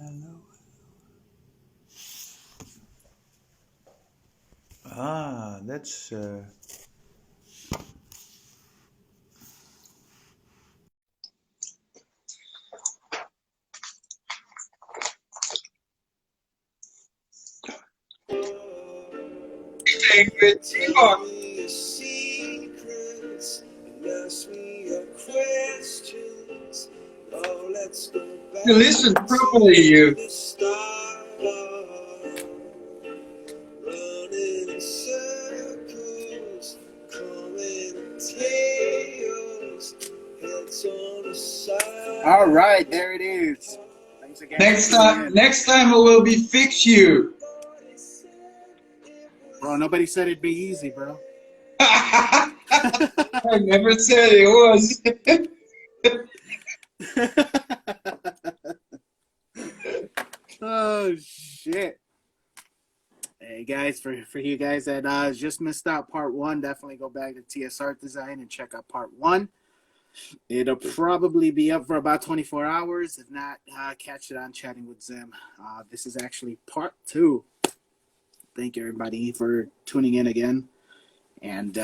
Hello. Ah, that's favorite Timor. You listen properly, you. All right, there it is. Thanks again Next for tuning time, in. next time I will be fix you. Bro, nobody said it'd be easy, bro. I never said it was. Oh, shit. Hey, guys, for you guys that just missed out part one, definitely go back to TS Art Design and check out part one. It'll probably be up for about 24 hours. If not, catch it on Chatting with Zim. This is actually part two. Thank you, everybody, for tuning in again. And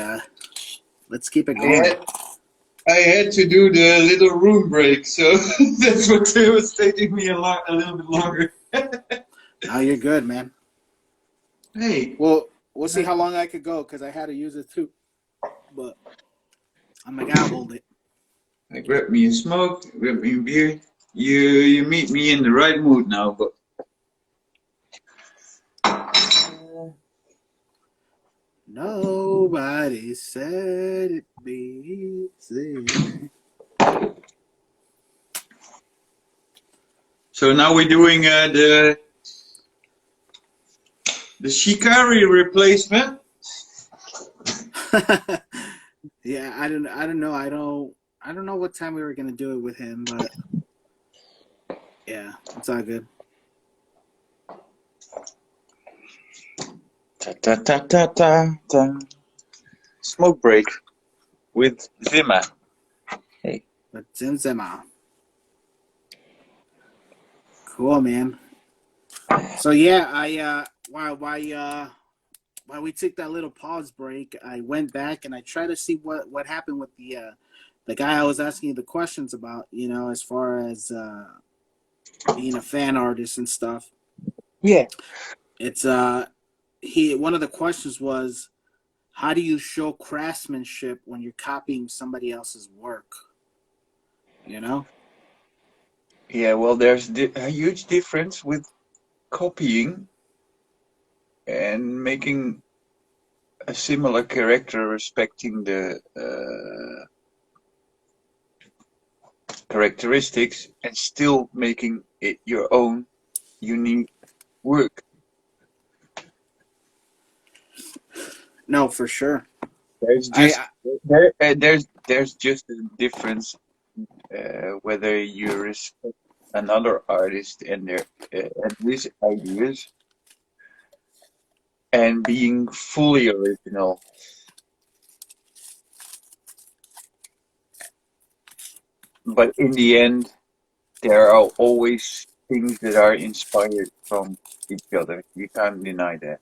let's keep it going. I had to do the little room break, so that's what was taking me a little bit longer. Now you're good, man. Hey, Well, we'll see how long I could go because I had to use it too. But I'm like, I'll hold it. I grab me a smoke, grab me a beer. You meet me in the right mood now, but Nobody said it'd be easy. so now we're doing the Shikari replacement. Yeah, I don't know. I don't know what time we were gonna do it with him, but yeah, it's all good. Ta ta ta ta ta ta. Smoke break with Zima. Hey. But Zim Zima. Cool, man. So yeah, I while we took that little pause break, I went back and I tried to see what happened with the guy I was asking you the questions about, you know, as far as being a fan artist and stuff. Yeah. It's one of the questions was, how do you show craftsmanship when you're copying somebody else's work? You know? Yeah, well, there's a huge difference with copying and making a similar character respecting the characteristics and still making it your own unique work. No, for sure. There's just I there's just a difference whether you respect another artist and their and his ideas and being fully original. But in the end, there are always things that are inspired from each other. You can't deny that.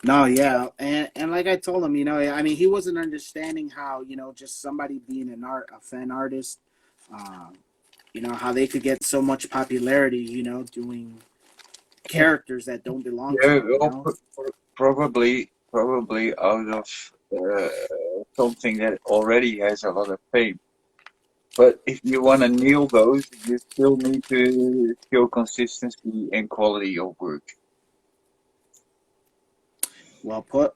No, yeah, and like I told him, you know, I mean, he wasn't understanding how, you know, just somebody being a fan artist, uh, you know, how they could get so much popularity, you know, doing characters that don't belong to Yeah, them, you well, know. probably out of uh, something that already has a lot of fame. But if you want to nail those, you still need to show consistency and quality of work. Well put.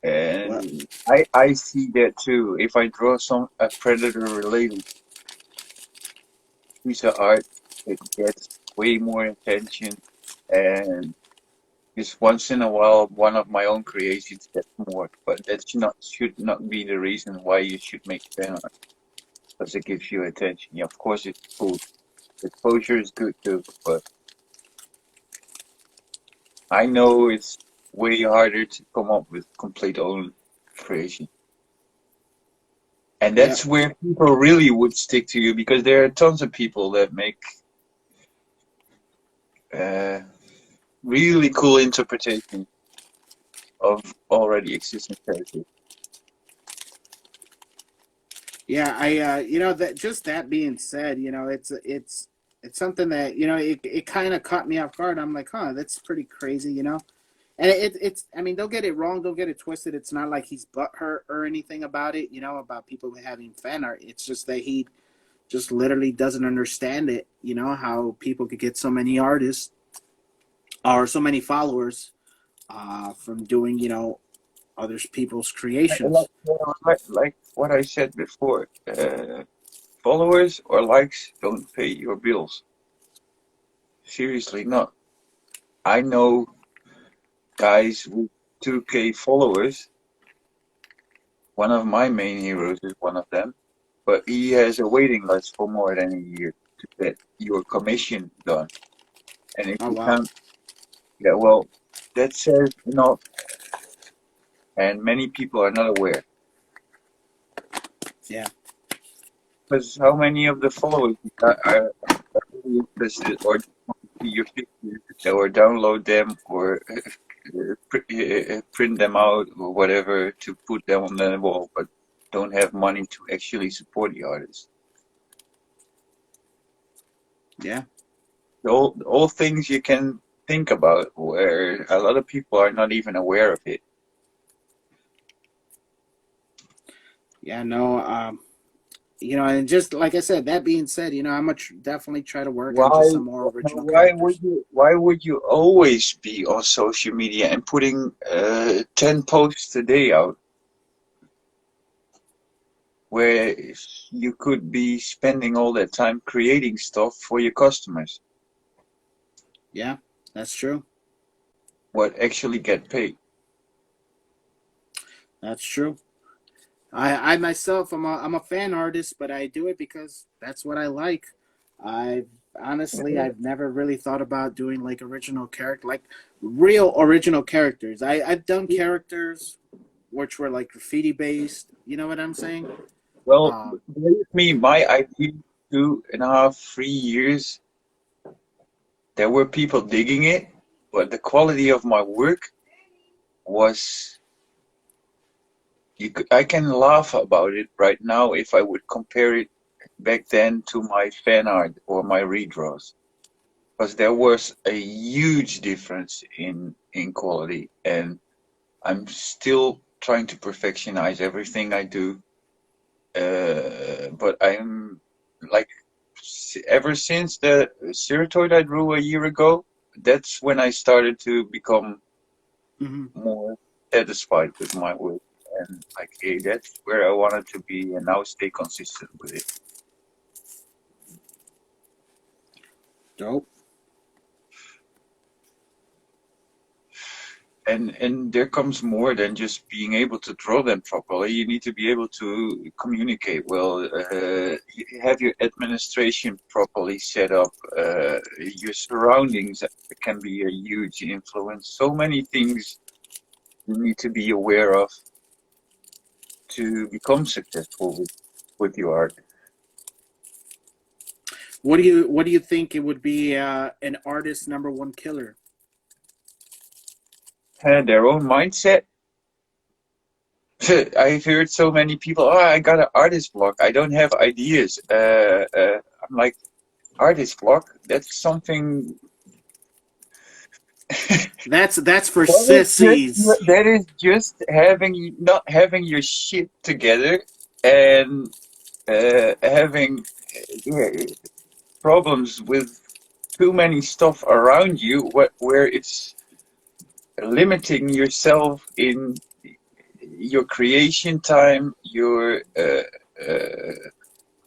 Well, And I see that too. If I draw a predator related piece of art, it gets way more attention. And just once in a while, one of my own creations gets more. But that should not be the reason why you should make fan art, because it gives you attention. Yeah, of course it's cool. Exposure is good too, but I know it's way harder to come up with complete own creation. And Yeah, that's where people really would stick to you, because there are tons of people that make uh, really cool interpretations of already existing characters. yeah. That just that being said, it's something that it kind of caught me off guard. I'm like, huh, that's pretty crazy. And it's, I mean, don't get it wrong, don't get it twisted. It's not like he's butthurt or anything about it, about people having fan art. It's just that he just literally doesn't understand it, how people could get so many artists or so many followers from doing, other people's Like, creations. like what I said before, followers or likes don't pay your bills. Seriously, not. I know guys with 2K followers. One of my main heroes is one of them, but he has a waiting list for more than a year to get your commission done. And if Oh, you wow. can't, yeah, well, that says enough, and many people are not aware. Yeah. Because how many of the followers you got are really interested or just want to see your pictures or download them or print them out or whatever to put them on the wall, but don't have money to actually support the artist. Yeah. All things you can think about where a lot of people are not even aware of it. Yeah, no, and just like I said, that being said, I'm gonna definitely try to work on just Why, some more original why characters. would you always be on social media and putting 10 posts a day out where you could be spending all that time creating stuff for your customers, Yeah, that's true. what actually get paid? That's true. I myself, I'm a fan artist, but I do it because that's what I like. I honestly, I've never really thought about doing like original character, like real original characters. I've done characters which were like graffiti based. You know what I'm saying? Well, Um, believe me, my idea 2.5, 3 years, there were people digging it, but the quality of my work was I can laugh about it right now if I would compare it back then to my fan art or my redraws, because there was a huge difference in quality, and I'm still trying to perfectionize everything I do. But I'm like ever since the Ceratoid I drew a year ago, that's when I started to become mhm. more satisfied with my work, and like, hey, that's where I wanted to be, and now stay consistent with it. Dope. And there comes more than just being able to draw them properly. You need to be able to communicate well, have your administration properly set up, your surroundings can be a huge influence. So many things you need to be aware of to become successful with your art. What do you think it would be an artist's number one killer? And their own mindset. I've heard so many people, oh, I got an artist block. I don't have ideas. I'm like, artist block? That's something. That's for That is sissies. just having not having your shit together and having problems with too many stuff around you, where it's limiting yourself in your creation time, your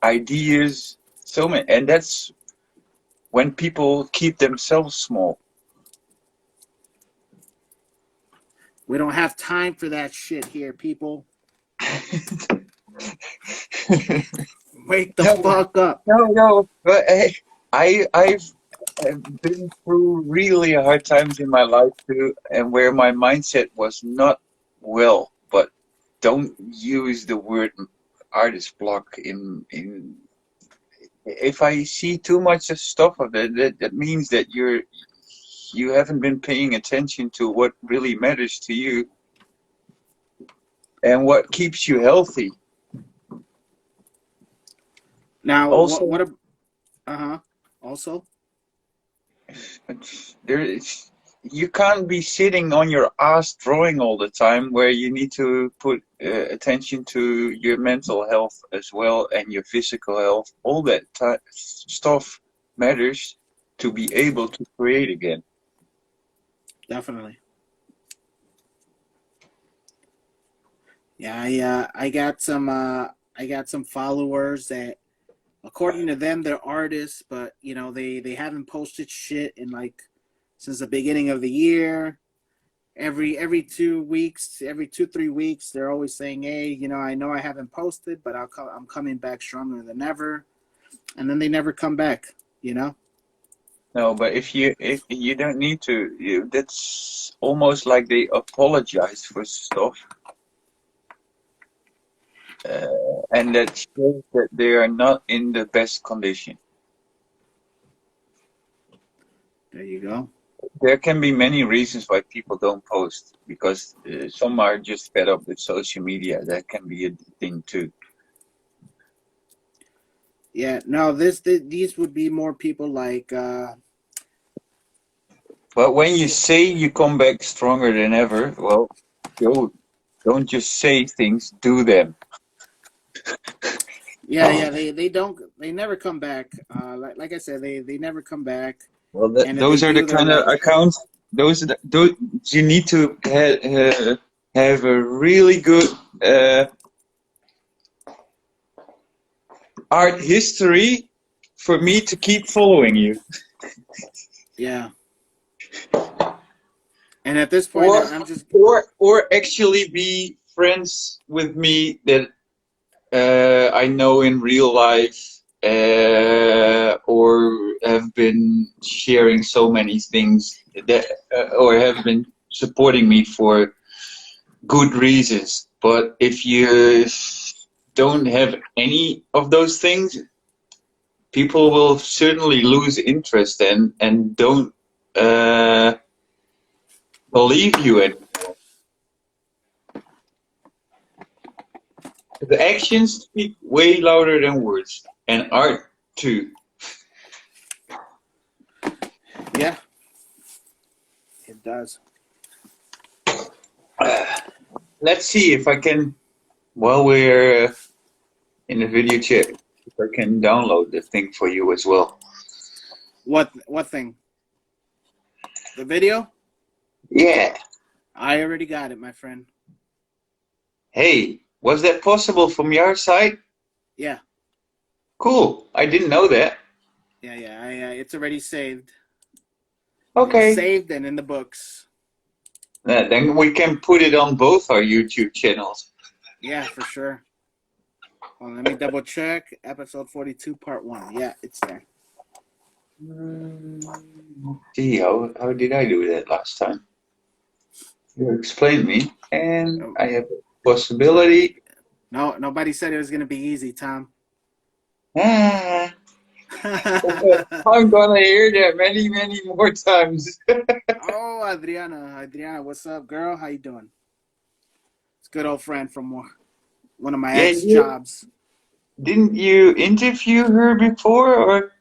ideas, so many, and that's when people keep themselves small. We don't have time for that shit here, people. Wake the No, fuck up. no, but I've been through really hard times in my life too, and where my mindset was not well, but don't use the word. artist block in if I see too much of stuff of it, that means that you haven't been paying attention to what really matters to you and what keeps you healthy. Now, Also, also, there is you can't be sitting on your ass drawing all the time, where you need to put attention to your mental health as well and your physical health. All that stuff matters to be able to create again. definitely. Yeah, I got some followers that, according to them, they're artists, but they haven't posted shit in like since the beginning of the year. Every 2 weeks, every 2-3 weeks, they're always saying, "Hey, I know I haven't posted, but I'm coming back stronger than ever," and then they never come back. No, but if you don't need to, that's almost like they apologize for stuff, and that shows that they are not in the best condition. There you go. There can be many reasons why people don't post, because some are just fed up with social media. That can be a thing too. Yeah, no, these would be more people like But when you say you come back stronger than ever, well, don't just say things, do them. yeah, they never come back. Like I said, they never come back. Well, And if they those are the do, they're kind of like, accounts. Those you need to have a really good art history for me to keep following you. yeah. And at this point, Or I'm just, or actually be friends with me that I know in real life, or have been sharing so many things that, or have been supporting me for good reasons. But if you don't have any of those things, people will certainly lose interest and don't believe you anymore. The actions speak way louder than words, and art too. yeah, it does. Let's see if I can, while we're in the video chat, if I can download the thing for you as well. What thing? The video? Yeah. I already got it, my friend. Hey, was that possible from your side? Yeah, Cool. I didn't know that. yeah. It's already saved. It's Okay. saved and in the books. Then we can put it on both our YouTube channels. Yeah, for sure. Well, let me double check. Episode 42, part 1. Yeah, it's there. See, how did I do that last time? You explained me, and Oh, I have a possibility. no, nobody said it was gonna be easy, Tom. Ah, I'm gonna hear that many, many more times. Oh, Adriana, what's up, girl? How you doing? It's a good old friend from one of my Yeah, ex jobs. didn't you interview her before, or?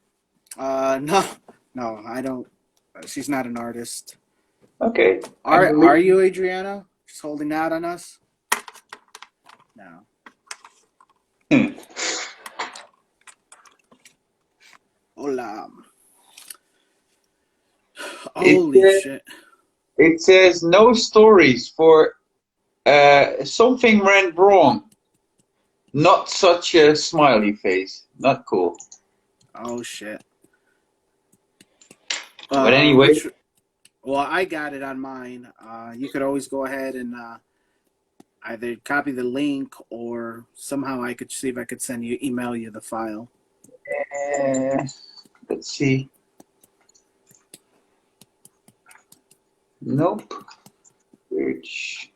No, I don't. She's not an artist. Okay, I Are believe. you, Adriana? Just holding out on us? No. Hmm. Hola. It Holy shit. it says no stories for something went wrong. Not such a smiley face. Not cool. Oh shit. But anyway, Which? Well, I got it on mine. You could always go ahead and either copy the link or somehow I could see if I could email you the file. let's see. Nope. Which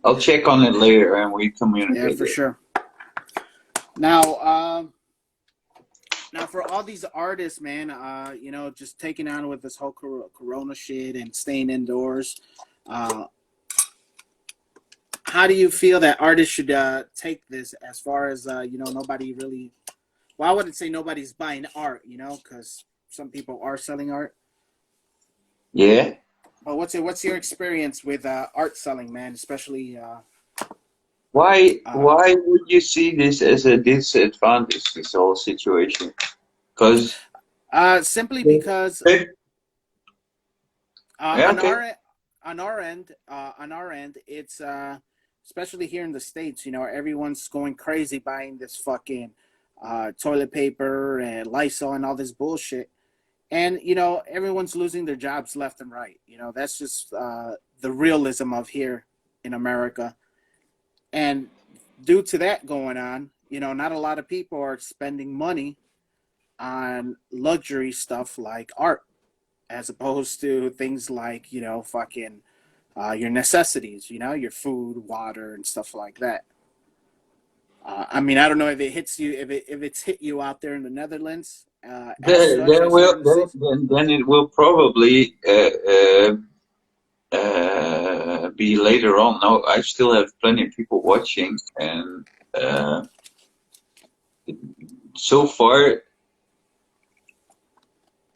I'll check on it later and we Yeah, communicate for it. sure. Now, now for all these artists, man, you know, just taking on with this whole Corona shit and staying indoors. Uh, how do you feel that artists should take this as far as you know, nobody really, well, I wouldn't say nobody's buying art, you know, because some people are selling art. Yeah. But what's your experience with art selling, man? Especially uh, Why would you see this as a disadvantage, this whole situation? Because simply because yeah, on okay. on our end, it's especially here in the States, you know, everyone's going crazy buying this fucking toilet paper and Lysol and all this bullshit. And, you know, everyone's losing their jobs left and right. You know, that's just the realism of here in America. And due to that going on, you know, not a lot of people are spending money on luxury stuff like art, as opposed to things like, you know, fucking your necessities, you know, your food, water, and stuff like that. I mean, I don't know if it hits you, if it's hit you out there in the Netherlands, as such There as here will in the States. then it will probably be later on. No, I still have plenty of people watching, and uh, so far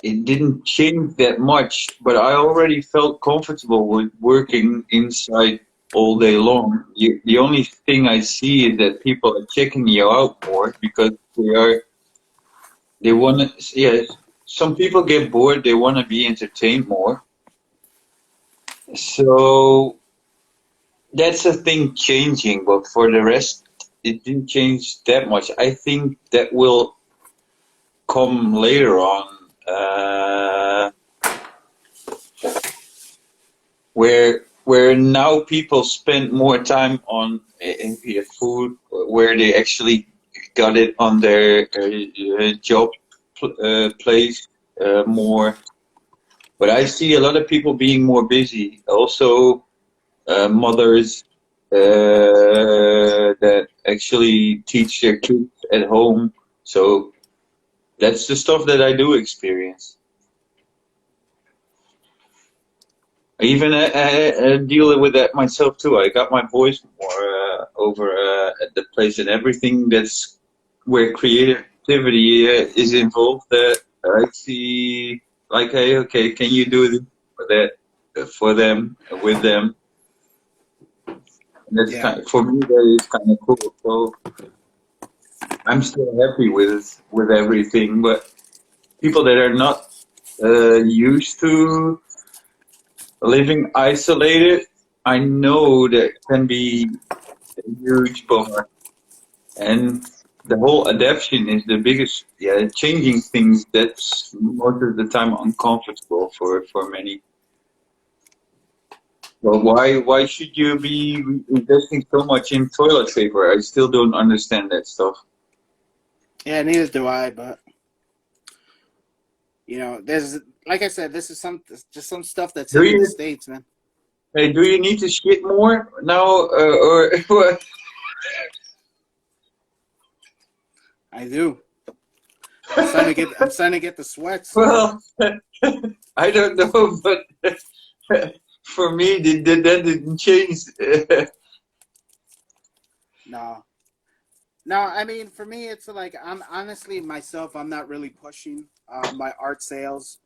it didn't change that much. But I already felt comfortable with working inside all day long. The only thing I see is that people are checking you out more because they want to. Yeah, some people get bored. They want to be entertained more. So that's a thing changing, but for the rest, it didn't change that much. I think that will come later on, where now people spend more time on food, where they actually got it on their job place more. But I see a lot of people being more busy. Also, mothers that actually teach their kids at home. So that's the stuff that I do experience. I even deal with that myself too. I got my boys more over at the place, and everything that's where creativity is involved. That I see, like, hey, okay, can you do this for that for them with them? And that's Yeah. for me. That is kind of cool. So I'm still happy with everything, but people that are not used to living isolated, I know that can be a huge bummer. And the whole adaptation is the biggest, yeah, changing things. That's most of the time uncomfortable for many. Well, why should you be investing so much in toilet paper? I still don't understand that stuff. Yeah, neither do I, but you know, there's like I said, this is some stuff that's Do here in the you States, man. Hey, do you need to shit more now, or what? I do. I'm starting to get the sweats, man. Well, I don't know, but for me, that didn't change. No. No, I mean, for me, it's like I'm honestly myself. I'm not really pushing my art sales.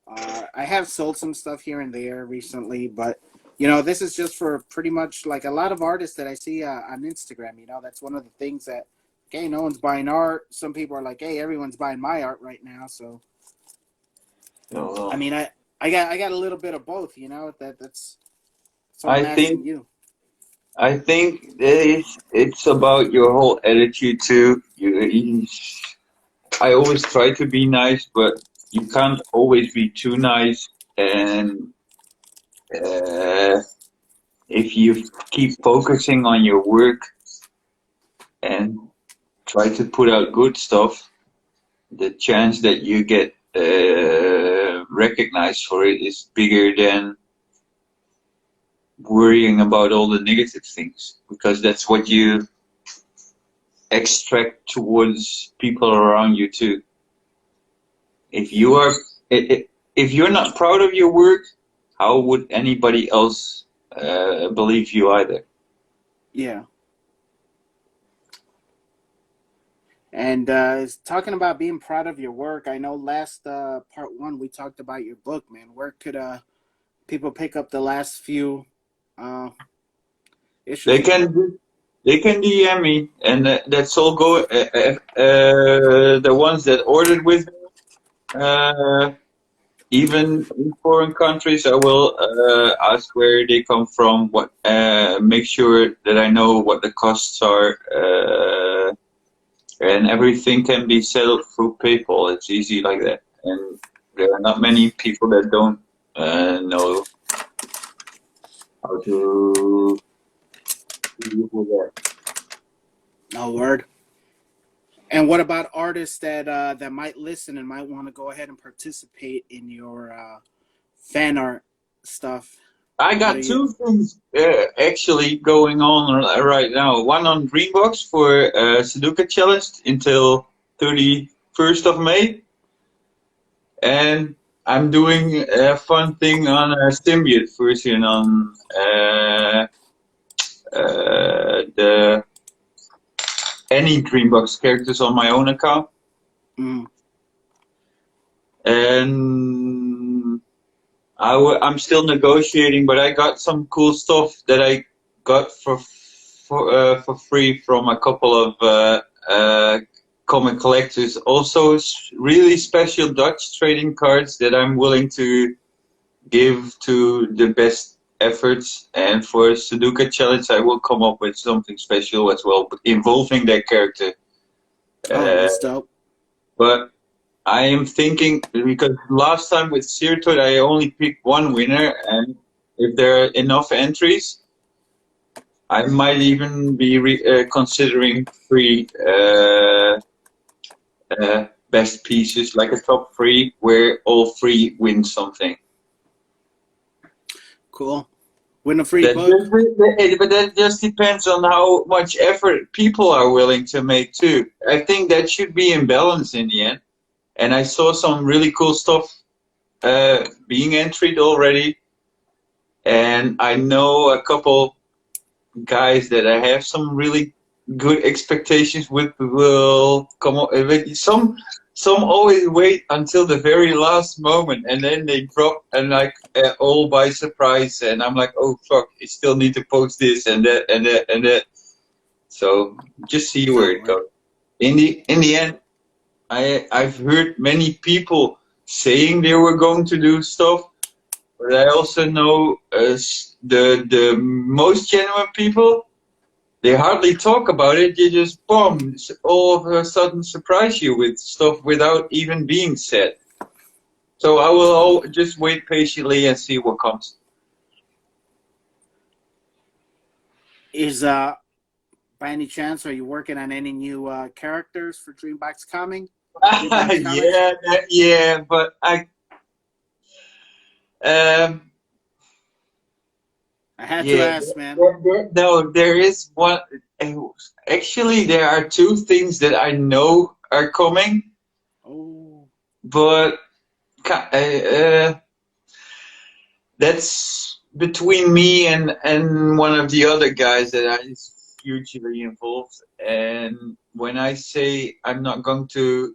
I have sold some stuff here and there recently, but you know, this is just for pretty much like a lot of artists that I see on Instagram. You know, that's one of the things that, okay, no one's buying art. Some people are like, hey, everyone's buying my art right now. So, I Oh, mean, I got a little bit of both. You know, that's what I I'm asking think you. I think that it's about your whole attitude too. I always try to be nice, but you can't always be too nice. And uh, if you keep focusing on your work and try to put out good stuff, the chance that you get recognized for it is bigger than worrying about all the negative things, because that's what you extract towards people around you too. If you are, if you're not proud of your work, how would anybody else believe you either? Yeah. And talking about being proud of your work, I know last part one we talked about your book, man. Where could people pick up the last few issues? They can they can DM me, and that's all go. The ones that ordered with me, even in foreign countries, I will ask where they come from. What make sure that I know what the costs are. And everything can be settled through PayPal. It's easy like that, and there are not many people that don't know how to do that. No word. And what about artists that that might listen and might want to go ahead and participate in your fan art stuff? I How do got you? two things actually going on right now. One on Dreambox for Sudoku Challenge until 31st of May, and I'm doing a fun thing on a Symbian version on the any Dreambox characters on my own account. Mm. And I'm still negotiating, but I got some cool stuff that I got for free from a couple of comic collectors. Also, really special Dutch trading cards that I'm willing to give to the best efforts. And for Sudoku Challenge, I will come up with something special as well, involving that character. Oh, that's dope. But I am thinking, because last time with Sirtod I only picked one winner, and if there are enough entries, I might even be considering three best pieces, like a top three, where all three win something. Cool. Win a free book. But that just depends on how much effort people are willing to make too. I think that should be in balance in the end. And I saw some really cool stuff being entered already, and I know a couple guys that I have some really good expectations with will come up. Some always wait until the very last moment, and then they drop and like all by surprise, and I'm like, oh fuck, I still need to post this and that and that and that. So just see where it goes. In the end, I've heard many people saying they were going to do stuff, but I also know the most genuine people, they hardly talk about it. They just boom, all of a sudden surprise you with stuff without even being said. So I will just wait patiently and see what comes. Is by any chance, are you working on any new characters for Dreambox coming? Yeah, but I had to ask, man. No, there is one. Actually, there are two things that I know are coming. Oh. But that's between me and one of the other guys that is hugely involved. And when I say I'm not going to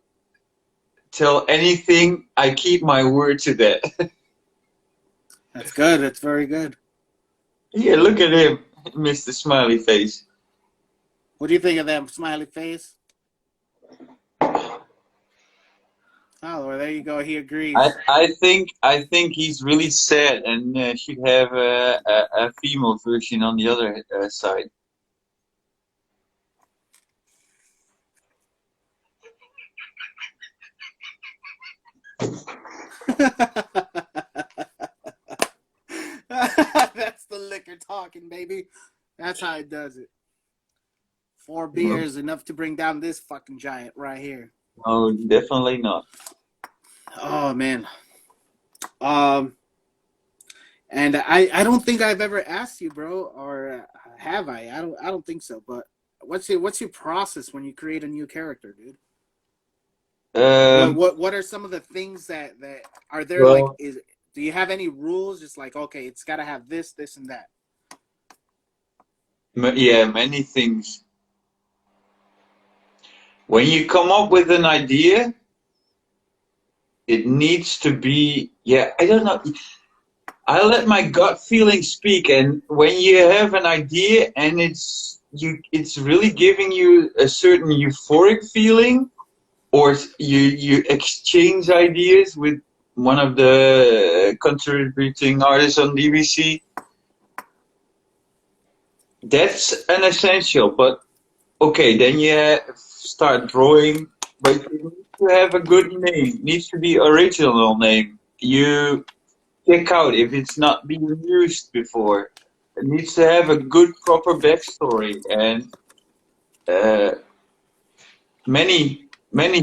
tell anything, I keep my word to that. That's good. That's very good. Yeah, look at him, Mr. Smiley Face. What do you think of that smiley face? Oh, well, there you go. He agrees. I think he's really sad and should have a female version on the other side. That's the liquor talking, baby. That's how it does it. 4 beers, enough to bring down this fucking giant right here. No, definitely not. Oh man. And I don't think I've ever asked you, bro, or have I? I don't think so. But what's your process when you create a new character, dude? Um, What are some of the things that are there? Like, well, do you have any rules? Just like, okay, it's got to have this, and that. yeah, many things. When you come up with an idea, it needs to be, yeah, I don't know. I let my gut feeling speak, and when you have an idea and it's really giving you a certain euphoric feeling, or you exchange ideas with one of the contributing artists on DBC, that's an essential. But okay, then you start drawing, but you need to have a good name. It needs to be original name. You check out if it's not been used before. It needs to have a good, proper backstory and uh, many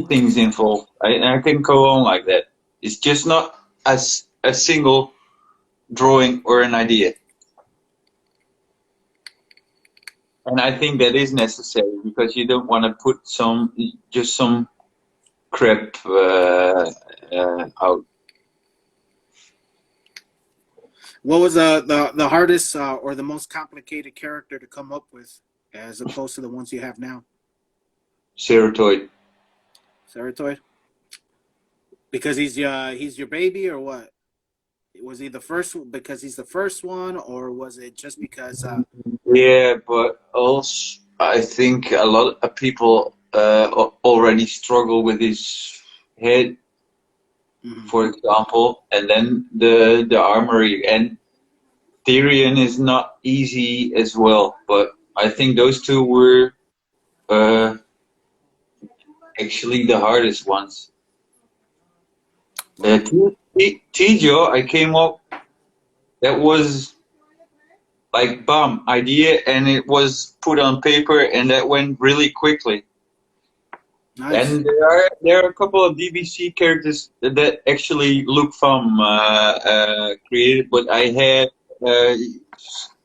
things involved. I can go on like that. It's just not as a single drawing or an idea. And I think that is necessary because you don't want to put some crap out. What was the hardest or the most complicated character to come up with, as opposed to the ones you have now? Cerotoid. Ceratoid? Because he's your baby, or what? Was he the first because he's the first one, or was it just because? Yeah, but also I think a lot of people already struggle with his head, Mhm. for example, and then the armory and Tyrion is not easy as well. But I think those two were uh, actually the hardest ones. Well, Tijo, I came up. That was like bomb idea, and it was put on paper, and that went really quickly. nice. And there are a couple of DBC characters that actually look from created, but I had uh,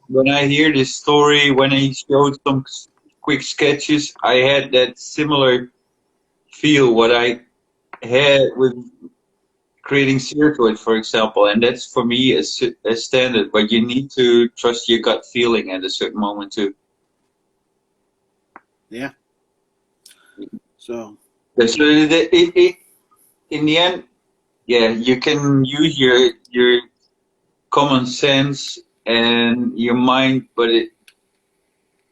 when I hear this story, when he showed some quick sketches, I had that similar feel what I had with creating Circuit, for example, and that's for me a standard. But you need to trust your gut feeling at a certain moment too. Yeah. So So in the end, yeah, you can use your common sense and your mind, but it's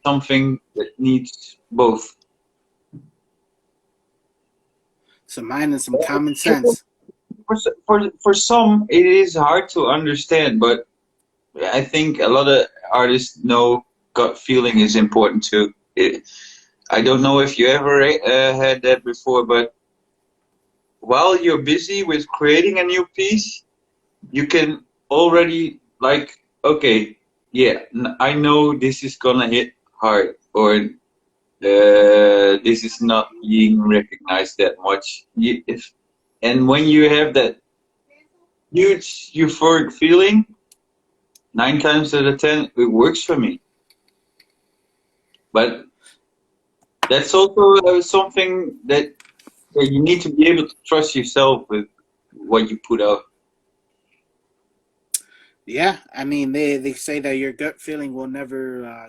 something that needs both. some mind and some common sense. For some, it is hard to understand, but I think a lot of artists know gut feeling is important too. I don't know if you ever had that before, but while you're busy with creating a new piece, you can already like, okay, yeah, I know this is gonna hit hard, or this is not being recognized that much. And when you have that huge euphoric feeling, 9 times out of 10, it works for me. But that's also something that you need to be able to trust yourself with what you put out. Yeah, I mean they say that your gut feeling will never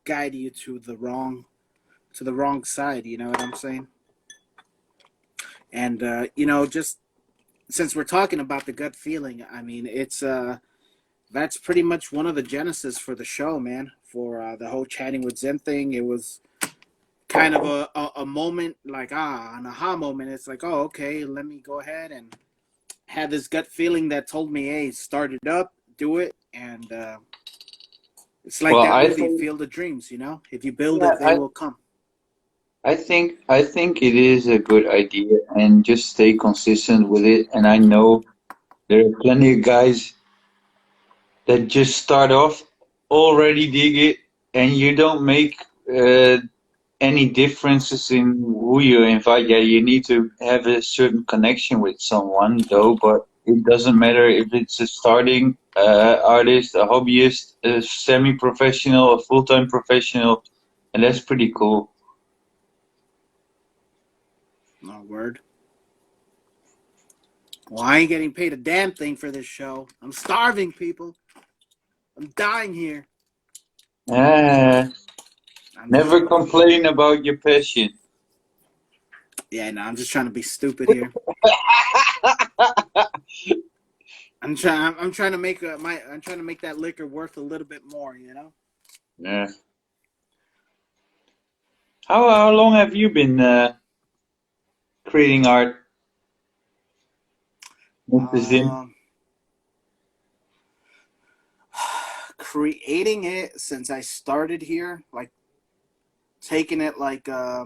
guide you to the wrong side. You know what I'm saying? And just since we're talking about the gut feeling, I mean it's that's pretty much one of the genesis for the show, man. For the whole chatting with Zen thing, it was kind of a moment like an aha moment. It's like, oh, okay, let me go ahead and had this gut feeling that told me, hey, start it up, do it, and it's like Well, that I movie, think, Field of Dreams. If you build yeah, it, they will come. I think it is a good idea, and just stay consistent with it. And I know there are plenty of guys that just start off already dig it, and you don't make uh, any differences in who you invite. Yeah, you need to have a certain connection with someone, though, but it doesn't matter if it's a starting artist, a hobbyist, a semi-professional, a full-time professional. and that's pretty cool. Oh, word. Well, I ain't getting paid a damn thing for this show. I'm starving, people. I'm dying here. Never complain about your passion. Yeah, no, I'm just trying to be stupid here. I'm trying to make that liquor worth a little bit more, you know. Yeah. How long have you been creating art? Creating it since I started here, like taking it like I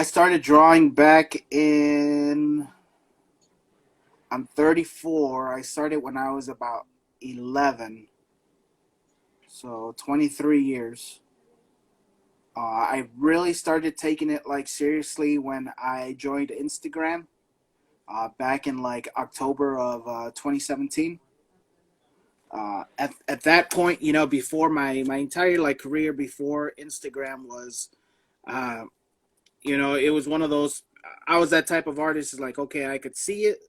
started drawing back in. I'm 34. I started when I was about 11, so 23 years. I really started taking it like seriously when I joined Instagram back in like October of 2017. At that point, you know, before my entire like career before Instagram was, you know, it was one of those. I was that type of artist. Is like, okay, I could see it.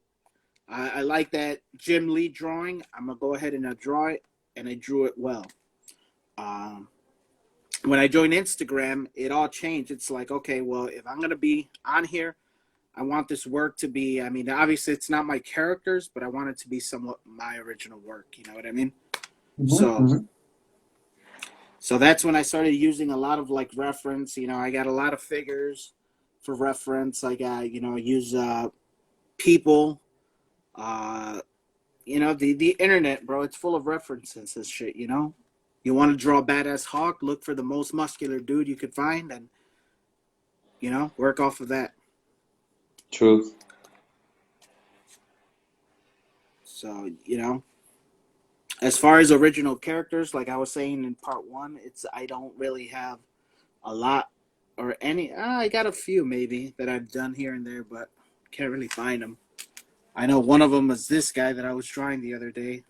I like that Jim Lee drawing. I'm gonna go ahead and draw it, and I drew it well. When I joined Instagram, it all changed. It's like, okay, well, if I'm gonna be on here, I want this work to be. I mean, obviously, it's not my characters, but I want it to be somewhat my original work. You know what I mean? So that's when I started using a lot of like reference. You know, I got a lot of figures for reference. I got, you know, use people. You know, the internet, bro. It's full of references and shit. You know, you want to draw a badass hawk, look for the most muscular dude you could find, and you know, work off of that. Truth. So you know, as far as original characters, like I was saying in part one, I don't really have a lot or any. I got a few maybe that I've done here and there, but can't really find them. I know one of them is this guy that I was drawing the other day,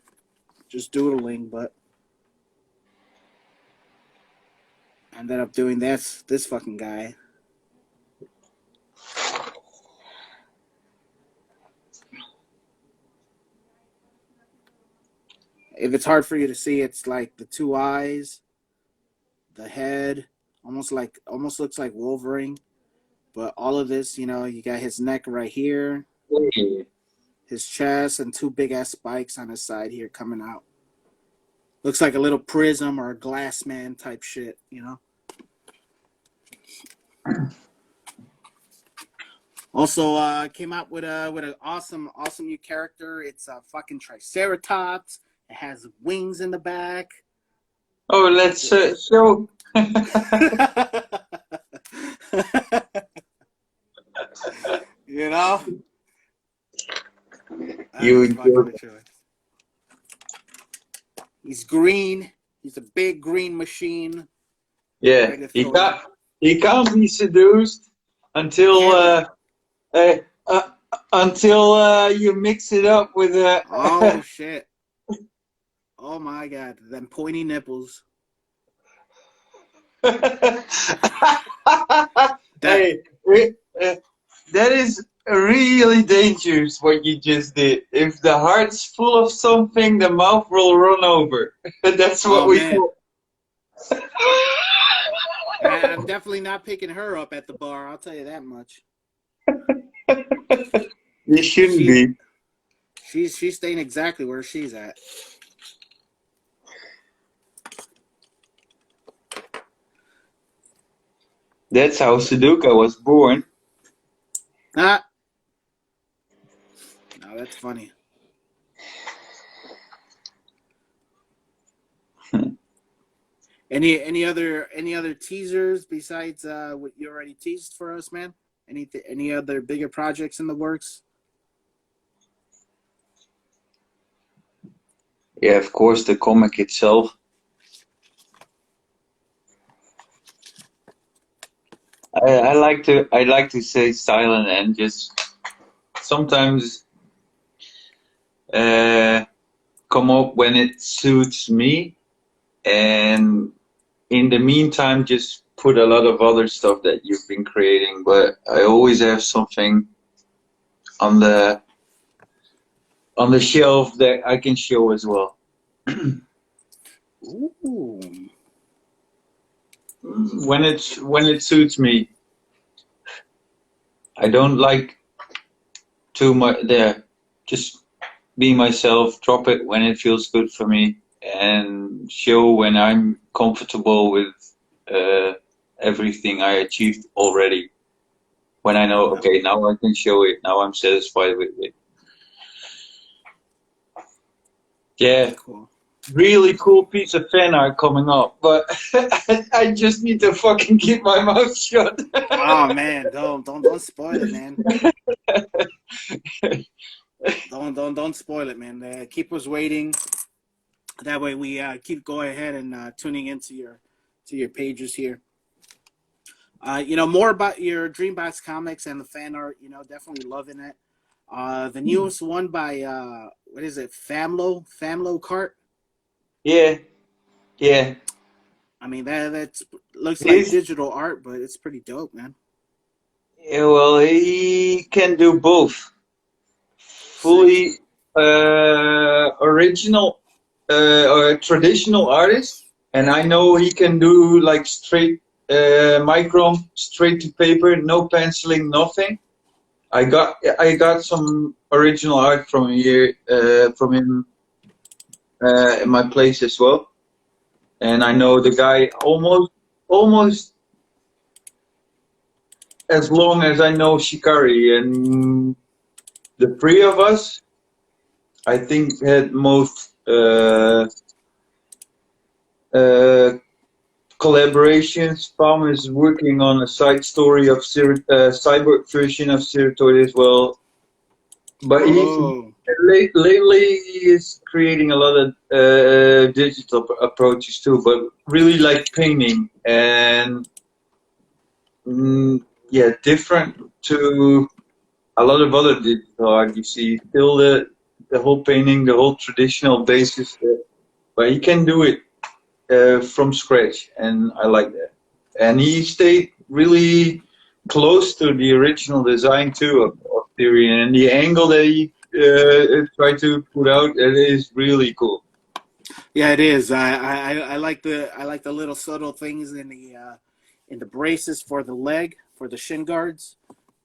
just doodling, but I ended up doing this fucking guy. If it's hard for you to see, it's like the two eyes, the head, almost looks like Wolverine. But all of this, you know, you got his neck right here, his chest, and two big ass spikes on his side here coming out. Looks like a little prism or a glass man type shit, you know. Also, came out with an awesome new character. It's a fucking Triceratops. It has wings in the back. Oh, let's show. You know? You He's green. He's a big green machine. Yeah, he can't be seduced until you mix it up with a. Oh shit! Oh my god! Them pointy nipples. Hey, that is really dangerous what you just did. If the heart's full of something, the mouth will run over. That's what we call. I'm definitely not picking her up at the bar. I'll tell you that much. You shouldn't be. She's staying exactly where she's at. That's how Sudoku was born. Ah. No, that's funny. Any other teasers besides what you already teased for us, man? Any other bigger projects in the works? Yeah, of course, the comic itself. I like to say silent and just sometimes come up when it suits me, and in the meantime, just put a lot of other stuff that you've been creating. But I always have something on the shelf that I can show as well. Ooh. When it suits me. I don't like too much there. Just be myself, drop it when it feels good for me, and show when I'm comfortable with everything I achieved already. When I know, okay, now I can show it, now I'm satisfied with it. Yeah, Cool. really cool piece of fan art coming up, but I just need to fucking keep my mouth shut. Oh man, don't spoil it, man. Don't spoil it, man. Keep us waiting. That way we keep going ahead and tuning into your pages here. More about your Dreambox comics and the fan art. Definitely loving it. The newest one by what is it? Famlo Cart. Yeah. I mean that's looks like He's, digital art, but it's pretty dope, man. yeah, well, he can do both. Sick. Fully original or traditional artist, and I know he can do like straight micron, straight to paper, no penciling, nothing. I got some original art from him in my place as well, and I know the guy almost as long as I know Shikari, and the three of us, I think, had most collaborations. Palm is working on a side story of cyborg version of Ceratoid as well. But lately he is creating a lot of digital approaches too, but really like painting and different to a lot of other digital art. You see still the whole painting, the whole traditional basis, but he can do it from scratch, and I like that. And he stayed really close to the original design too of Theory, and the angle that he tried to put out, it is really cool. Yeah, it is. I like the little subtle things in the braces for the leg for the shin guards.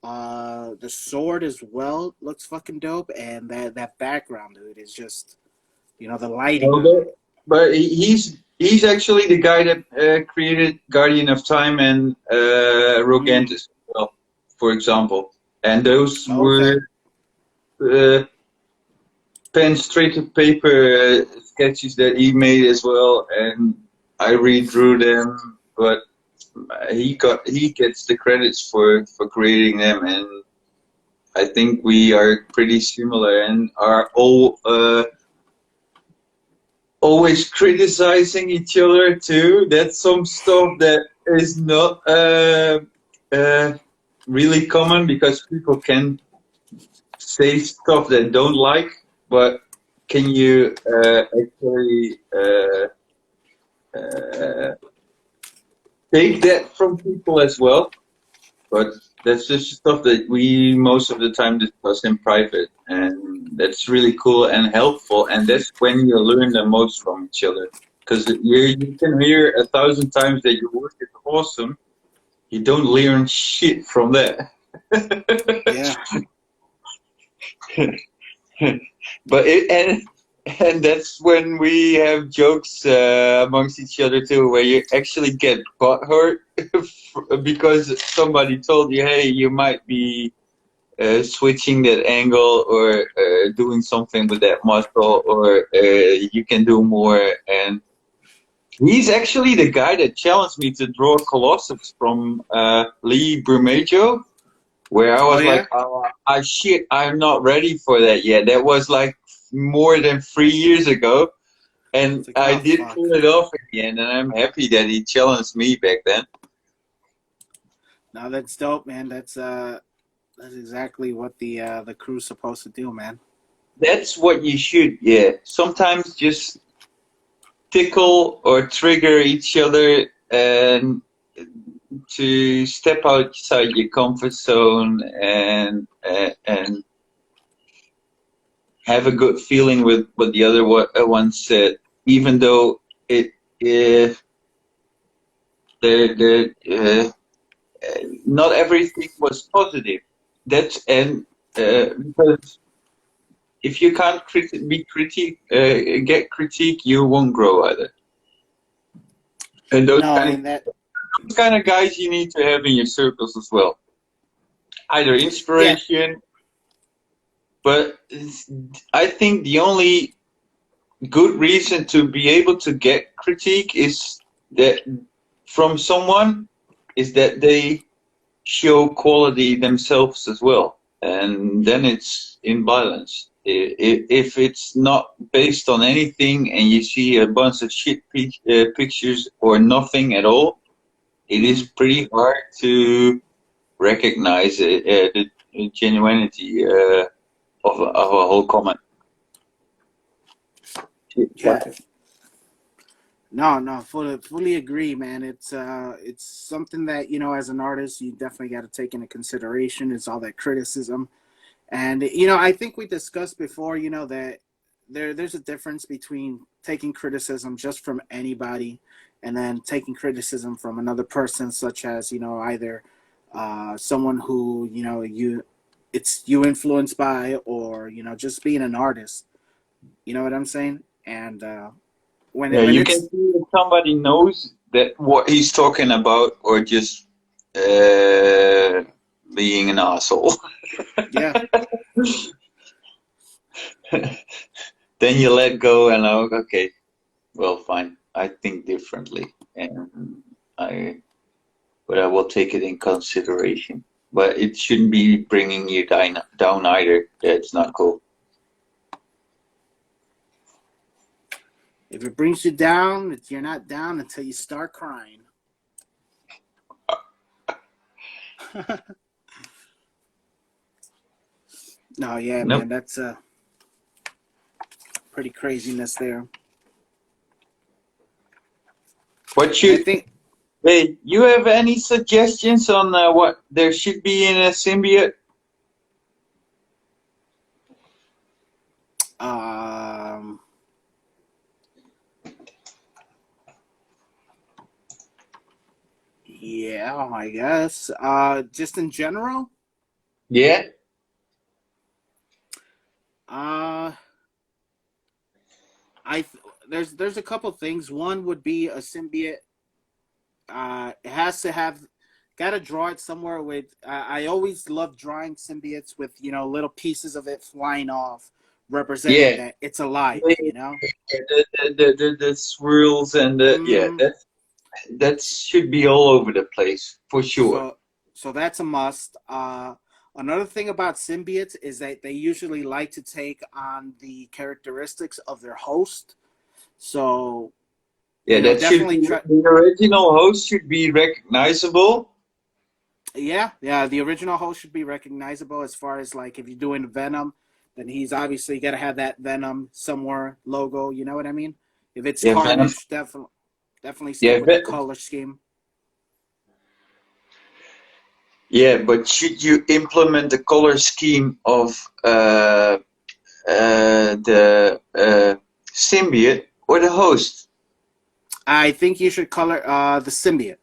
The sword as well looks fucking dope, and that background, dude, is just the lighting on it. But he's actually the guy that created Guardian of Time and Rogantis as well, for example. And those were pen straight to paper sketches that he made as well, and I redrew them. But he gets the credits for creating them, and I think we are pretty similar and are all always criticizing each other too. That's some stuff that is not really common, because people can say stuff they don't like, but can you actually take that from people as well? But that's just stuff that we most of the time discuss in private, and that's really cool and helpful, and that's when you learn the most from each other. Because you can hear 1,000 times that your work is awesome, you don't learn shit from that. Yeah. But and that's when we have jokes amongst each other too, where you actually get butthurt because somebody told you, hey, you might be switching that angle or doing something with that muscle, or you can do more. And he's actually the guy that challenged me to draw Colossus from Lee Bermejo, where I was like, shit, I'm not ready for that yet. That was like more than 3 years ago, and like, I did pull it off again, and I'm happy that he challenged me back then. No, that's dope, man. That's exactly what the crew's supposed to do, man. That's what you should, yeah. Sometimes just tickle or trigger each other and to step outside your comfort zone and have a good feeling with what the other one said, even though it the not everything was positive. That's and because if you can't get critique, you won't grow either. And No, and that, those kind of guys you need to have in your circles as well. Either yeah, inspiration, but I think the only good reason to be able to get critique is that from someone is that they show quality themselves as well, and then it's in balance. If it's not based on anything and you see a bunch of shit pictures or nothing at all, it is pretty hard to recognize the genuinity of a whole comment. yeah. No, fully agree, man. It's something that, you know, as an artist, you definitely got to take into consideration. Is all that criticism, and you know, I think we discussed before, you know, that there's a difference between taking criticism just from anybody, and then taking criticism from another person, such as, you know, either someone who, you know, you influenced by, or, you know, just being an artist. You know what I'm saying? And Yeah, when you can it's, see if somebody knows that what he's talking about, or just being an asshole. yeah. Then you let go and okay, well, fine. I think differently, and I but I will take it in consideration. But it shouldn't be bringing you down either. It's not cool. If it brings you down, you're not down until you start crying. No, yeah, Nope. man, that's pretty craziness there. What I should think, Hey, you have any suggestions on what there should be in a symbiote? um, yeah, I guess. Just in general, Yeah, uh, there's a couple things. One would be a symbiote. It has to have, gotta draw it somewhere with. I always love drawing symbiotes with, you know, little pieces of it flying off, representing yeah. that it's alive. You know. The swirls and yeah, Mm, that should be all over the place for sure. so so that's a must. Another thing about symbiotes is that they usually like to take on the characteristics of their host. So, Yeah, you know, that should definitely be try. the original host should be recognizable. Yeah, the original host should be recognizable. As far as, like, if you're doing Venom, then he's obviously got to have that Venom somewhere logo. You know what I mean? If it's Yeah, Venom. Carnage, definitely stick Yeah, with the color scheme. yeah, but should you implement the color scheme of the symbiote or the host? I think you should color the symbiote,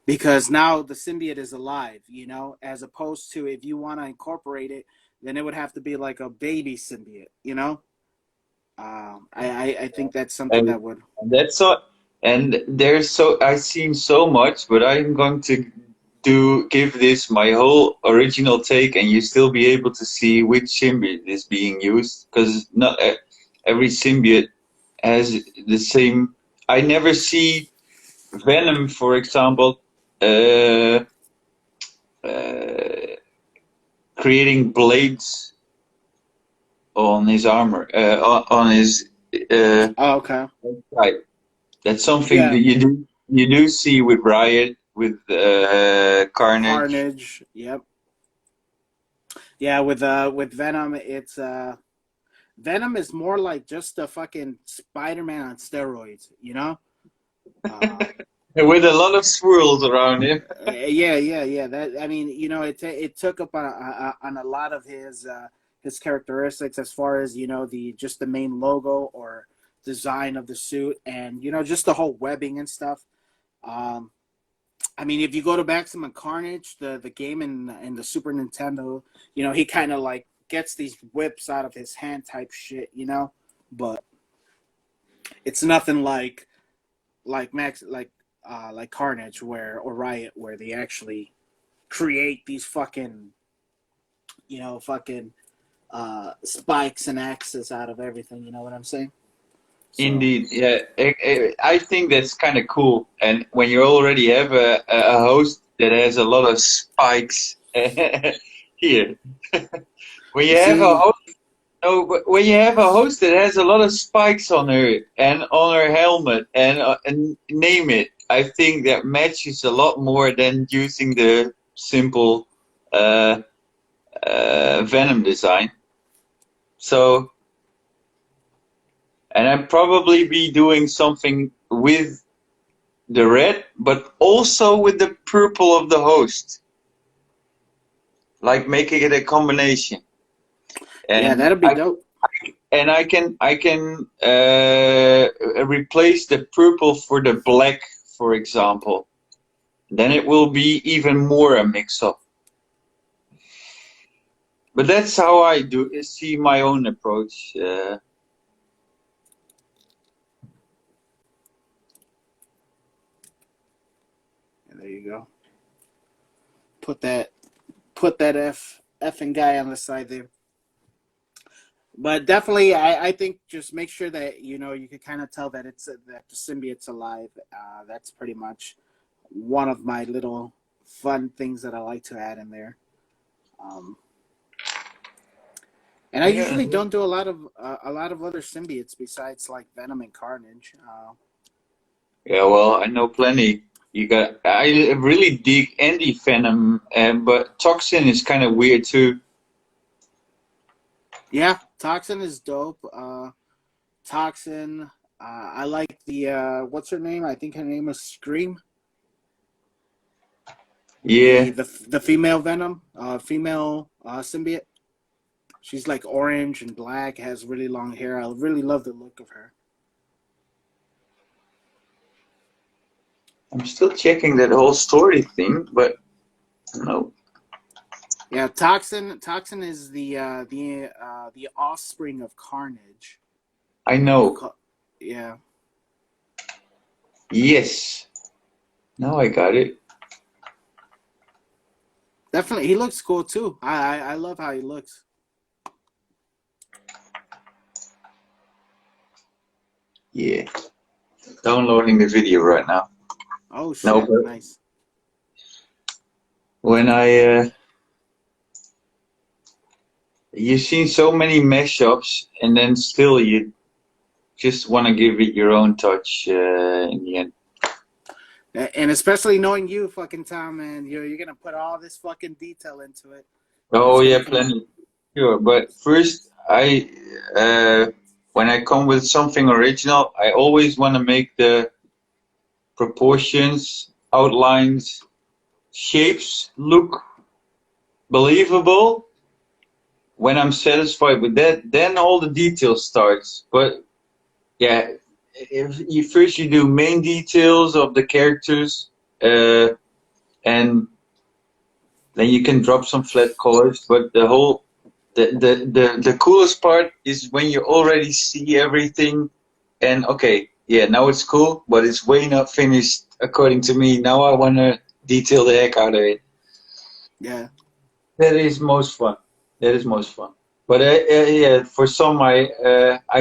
because now the symbiote is alive, you know, as opposed to, if you want to incorporate it, then it would have to be like a baby symbiote, you know. I think that's something And that would. that's so. And there's so I've seen so much, but I'm going to give this my whole original take, and you still be able to see which symbiote is being used, because not every symbiote has the same. I never see Venom, for example, uh, uh, creating blades on his armor, on his Oh, okay. right. That's something Yeah, that you do see with Riot, with Carnage. Carnage. Yep. Yeah, with Venom, it's Venom is more like just a fucking Spider-Man on steroids, you know. Uh, With a lot of swirls around him. Yeah. That, I mean, it took up on a lot of his characteristics, as far as the just the main logo or design of the suit, and just the whole webbing and stuff. Um, I mean, if you go to Maximum Carnage, the game in the Super Nintendo, he kind of like gets these whips out of his hand type shit. But it's nothing like Max like Carnage or Riot, where they actually create these fucking spikes and axes out of everything. You know what I'm saying? So Indeed, yeah. I think that's kind of cool. And when you already have a host that has a lot of spikes here, when you you have a see, host, no, but when you have a host that has a lot of spikes on her and on her helmet and name it, I think that matches a lot more than using the simple uh, Venom design. So, and I'd probably be doing something with the red, but also with the purple of the host, like making it a combination. yeah, And that'll be dope. I can replace the purple for the black, for example. Then it will be even more a mix-up. But that's how I see my own approach. And there you go. Put that put that effing guy on the side there. But definitely, I think just make sure that you can kind of tell that that the symbiote's alive. That's pretty much one of my little fun things that I like to add in there. Um, and I Yeah. usually don't do a lot of other symbiotes besides like Venom and Carnage. Yeah, well, I know plenty. I really dig Andy Venom, but Toxin is kind of weird too. Yeah, Toxin is dope. Toxin. I like the what's her name? I think her name is Scream. The Yeah, the the female Venom, female symbiote. She's like orange and black, has really long hair. I really love the look of her. I'm still checking that whole story thing, but no, Yeah, Toxin is the offspring of Carnage. I You know. call, yeah, Yes, now I got it. definitely. He looks cool too. I love how he looks. Yeah, downloading the video right now. Oh No, shit, but nice. when you've seen so many mashups, and then still you just want to give it your own touch in the end. And especially knowing you, fucking Tom, man, you're gonna put all this fucking detail into it, and Oh it's gonna yeah, come out. plenty. Sure, but first when I come with something original, I always want to make the proportions, outlines, shapes look believable. When I'm satisfied with that, then all the details starts. But yeah, if you first you do main details of the characters, and then you can drop some flat colors. But the coolest part is when you already see everything, and okay, yeah, now it's cool, but it's way not finished according to me. Now I want to detail the heck out of it. Yeah, That is most fun. That is most fun. But yeah, for some, I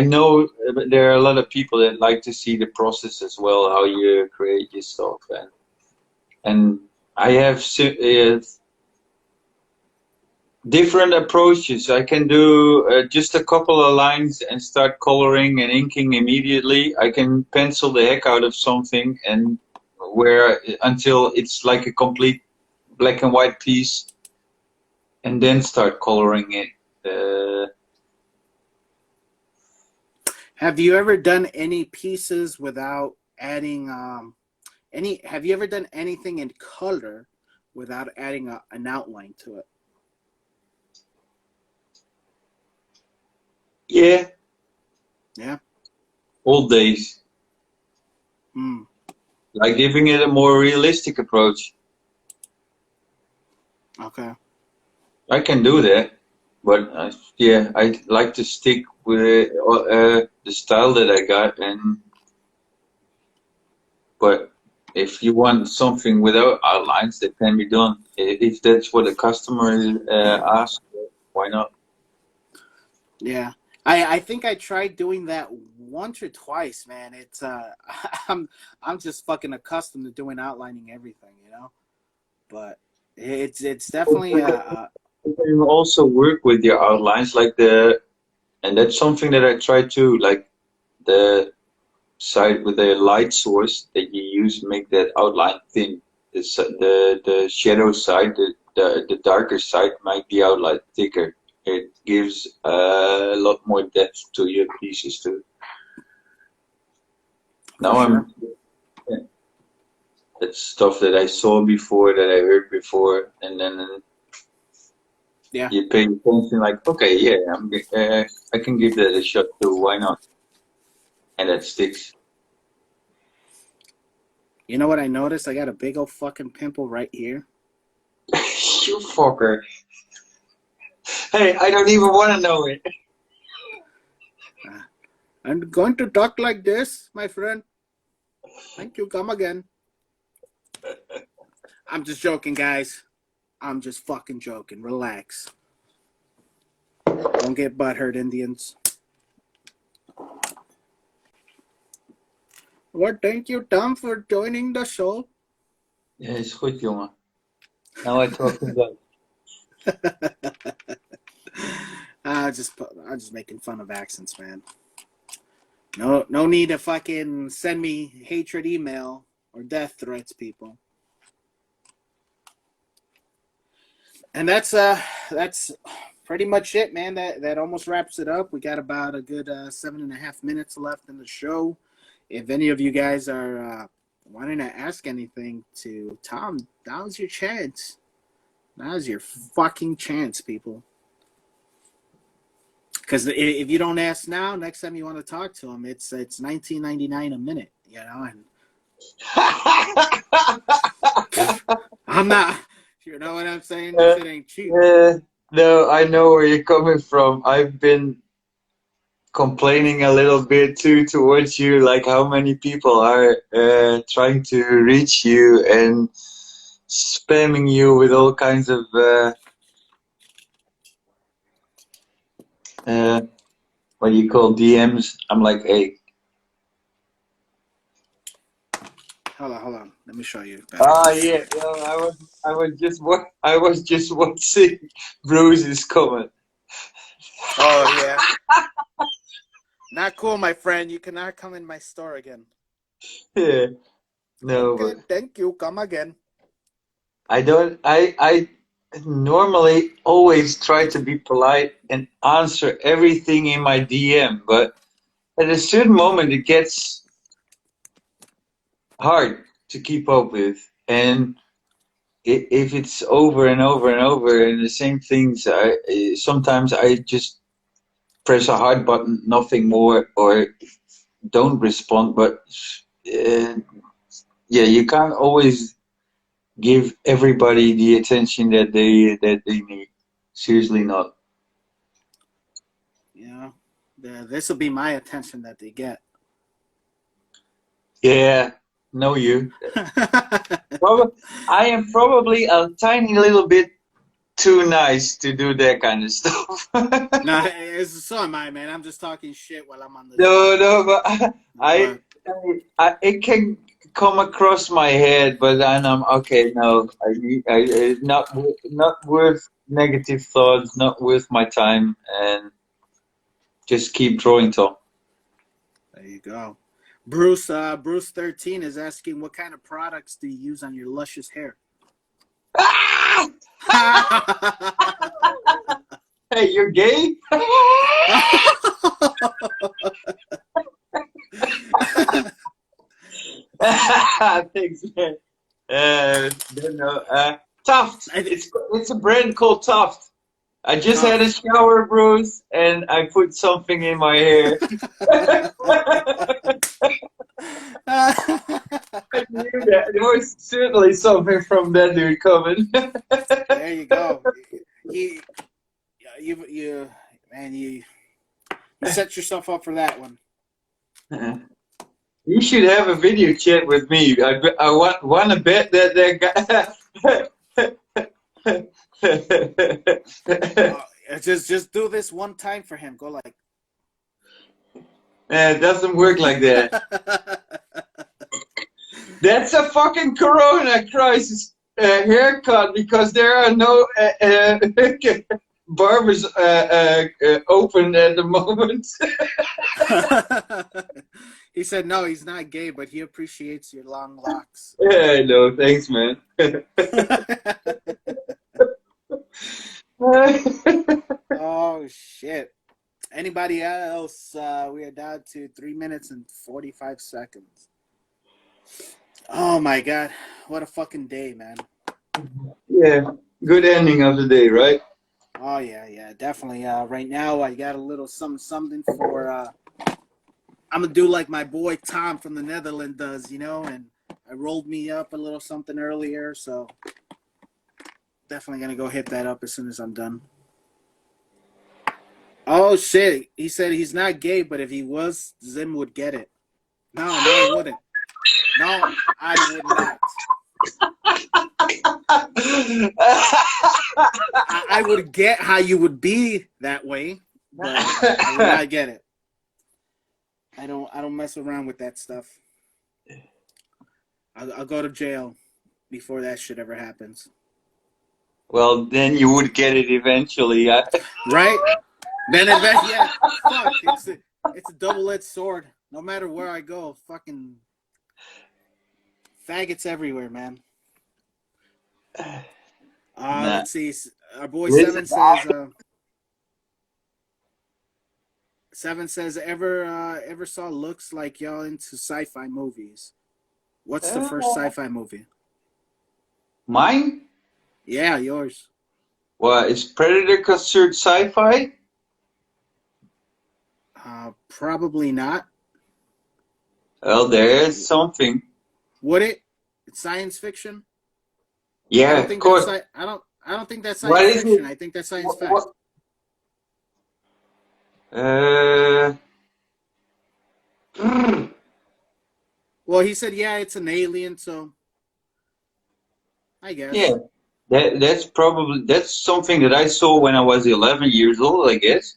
know there are a lot of people that like to see the process as well, how you create your stuff, and I have different approaches. I can do just a couple of lines and start coloring and inking immediately. I can pencil the heck out of something and where until it's like a complete black and white piece, and then start coloring it. have you ever done any pieces without adding Have you ever done anything in color without adding an outline to it? Yeah, Yeah. old days. Hmm. Like giving it a more realistic approach. Okay. I can do that, but yeah, I like to stick with the style that I got. But if you want something without outlines, that can be done. If that's what the customer asks, why not? Yeah. I think I tried doing that once or twice, man. It's I'm I'm just fucking accustomed to doing outlining everything, you know. But it's definitely You can also work with your outlines, and that's something that I try to like the side with the light source that you use make that outline thin. The shadow side, the darker side might be outline thicker. It gives a lot more depth to your pieces too. for Now sure. yeah, that's stuff that I saw before, that I heard before, and then Yeah. you pay attention like, okay, yeah, I can give that a shot too. Why not? And that sticks. You know what I noticed? I got a big old fucking pimple right here. You fucker. Hey, I don't even want to know it. I'm going to talk like this, my friend. Thank you. Come again. I'm just joking, guys. I'm just fucking joking. Relax. Don't get butthurt, Indians. Well, thank you, Tom, for joining the show. Ja, is goed, jongen. Now I talk about. I'm just making fun of accents, man. No need to fucking send me hatred email or death threats, people. And that's pretty much it, man. That almost wraps it up. We got about a good 7.5 minutes left in the show. If any of you guys are wanting to ask anything to Tom, now's your chance. Now's your fucking chance, people. Because if you don't ask now, next time you want to talk to him, it's $19.99 a minute, you know. And I'm not, you know what I'm saying? This shit ain't cheap. No, I know where you're coming from. I've been complaining a little bit too towards you, like how many people are trying to reach you and spamming you with all kinds of what do you call DMs. I'm like, hey, Hold on. Let me show you. yeah, no, I was just watching Bruce's comment. Oh yeah. Not cool, my friend. You cannot come in my store again. Yeah, no, Okay, but thank you. Come again. I don't. I normally always try to be polite and answer everything in my DM, but at a certain moment it gets hard to keep up with, and if it's over and over and over and the same things, sometimes I just press a hard button, nothing more, or don't respond. But uh, yeah, you can't always give everybody the attention that they need. Seriously, not. You know, this will be my attention that they get. Yeah, know you. I am probably a tiny little bit too nice to do that kind of stuff. No, so am I, man. I'm just talking shit while I'm on this. No, but I, But it can come across my head, but then I'm okay. No, not worth negative thoughts, not worth my time, and just keep drawing, Tom. there you go. Bruce 13 is asking, what kind of products do you use on your luscious hair? Hey, you're gay? Thanks, man. Don't know. Tuft. I think. It's a brand called Tuft. I just had a Tough. shower, Bruce, and I put something in my hair. I knew that. There was certainly something from that dude coming. There you go. You, man, you set yourself up for that one. You should have a video chat with me. I want to bet that guy. Just do this one time for him. Go like. It doesn't work like that. That's a fucking Corona crisis haircut because there are no barbers open at the moment. He said no, he's not gay, but he appreciates your long locks. Yeah, no, thanks, man. Oh shit. Anybody else? We are down to 3 minutes and 45 seconds. Oh my god, what a fucking day, man. Yeah, good ending of the day, right? Oh yeah, definitely. Right now I got a little something for I'm gonna do like my boy Tom from the Netherlands does, and I rolled me up a little something earlier, so definitely gonna go hit that up as soon as I'm done. Oh shit, he said he's not gay, but if he was, Zim would get it. No, he wouldn't. No, I would not. I would get how you would be that way, but I would not get it. I don't mess around with that stuff. I'll go to jail before that shit ever happens. Well, then you would get it eventually. Right? Then eventually, yeah. Fuck, it's a double-edged sword. No matter where I go, fucking faggots everywhere, man. Let's see. Our boy Seven says, ever saw looks like y'all into sci-fi movies? What's the first sci-fi movie? Mine? Yeah, yours. Well, is Predator considered sci-fi? Probably not. Well, there is something. Would it? It's science fiction. Yeah, I don't think of course. I don't think that's science fiction. I think that's science fact. Well, he said, yeah, it's an alien, so I guess. Yeah, that's something that I saw when I was 11 years old, I guess,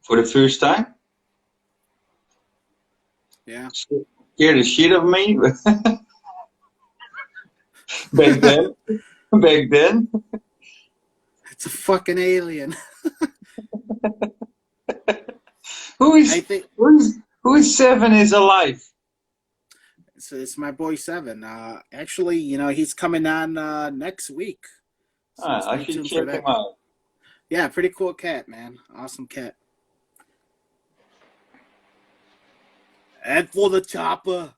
for the first time. Yeah. Scared the shit of me back then. Back then. It's a fucking alien. Who is Seven is alive? It's my boy Seven. Actually, he's coming on next week. So I should check him out. Yeah, pretty cool cat, man. Awesome cat. And for the chopper.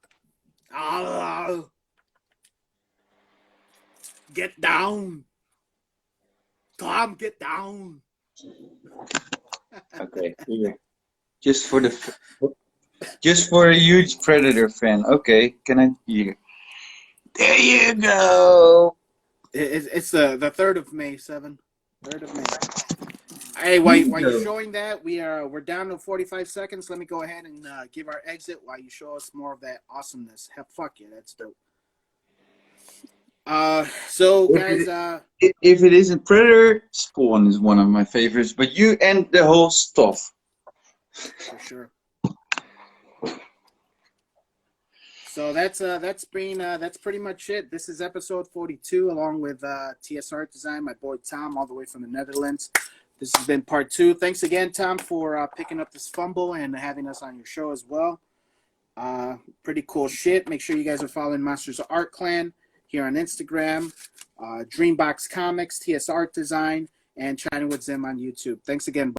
Get down. Tom, get down. Okay, here. Just for a huge Predator fan. Okay, can I hear? There you go. It's the 3rd of May, 7. 3rd of May. Hey, while you're showing that, we're down to 45 seconds. Let me go ahead and give our exit while you show us more of that awesomeness. Fuck yeah, that's dope. So guys, if it isn't Predator, Spawn is one of my favorites. But you and the whole stuff. For sure. So that's pretty much it. This is episode 42, along with TS Art Design, my boy Tom, all the way from the Netherlands. This has been part 2. Thanks again, Tom, for picking up this fumble and having us on your show as well. Pretty cool shit. Make sure you guys are following Masters of Art Clan here on Instagram, Dreambox Comics, TS Art Design, and China with Zim on YouTube. Thanks again, buddy.